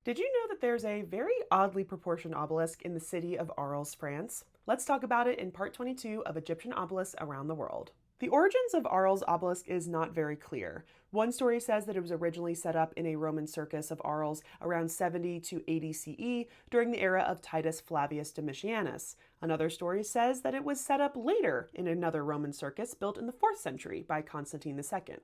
Did you know that there's a very oddly proportioned obelisk in the city of Arles, France? Let's talk about it in part 22 of Egyptian obelisks around the world. The origins of Arles obelisk is not very clear. One story says that it was originally set up in a Roman circus of Arles around 70 to 80 CE during the era of Titus Flavius Domitianus. Another story says that it was set up later in another Roman circus built in the 4th century by Constantine II.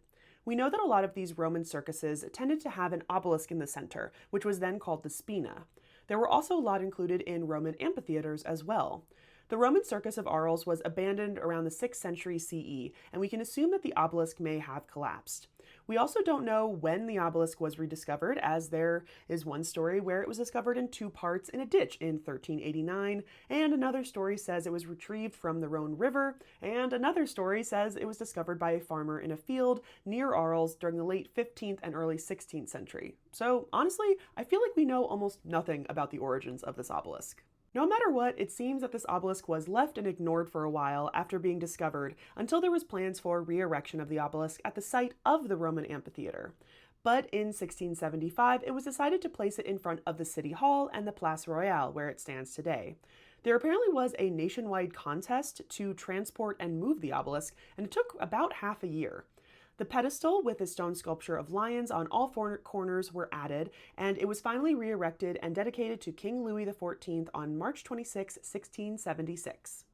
We know that a lot of these Roman circuses tended to have an obelisk in the center, which was then called the spina. There were also a lot included in Roman amphitheaters as well. The Roman circus of Arles was abandoned around the 6th century CE, and we can assume that the obelisk may have collapsed. We also don't know when the obelisk was rediscovered, as there is one story where it was discovered in two parts in a ditch in 1389, and another story says it was retrieved from the Rhone River, and another story says it was discovered by a farmer in a field near Arles during the late 15th and early 16th century. So honestly, I feel like we know almost nothing about the origins of this obelisk. No matter what, it seems that this obelisk was left and ignored for a while after being discovered until there was plans for re-erection of the obelisk at the site of the Roman amphitheater. But in 1675, it was decided to place it in front of the City Hall and the Place Royale, where it stands today. There apparently was a nationwide contest to transport and move the obelisk, and it took about half a year. The pedestal with a stone sculpture of lions on all four corners were added, and it was finally re-erected and dedicated to King Louis XIV on March 26, 1676.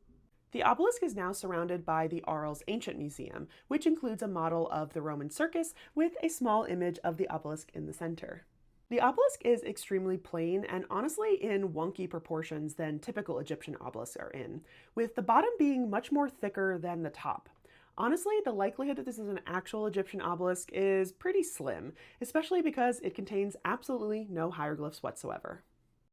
The obelisk is now surrounded by the Arles Ancient Museum, which includes a model of the Roman circus with a small image of the obelisk in the center. The obelisk is extremely plain and honestly in wonky proportions than typical Egyptian obelisks are in, with the bottom being much more thicker than the top. Honestly, the likelihood that this is an actual Egyptian obelisk is pretty slim, especially because it contains absolutely no hieroglyphs whatsoever.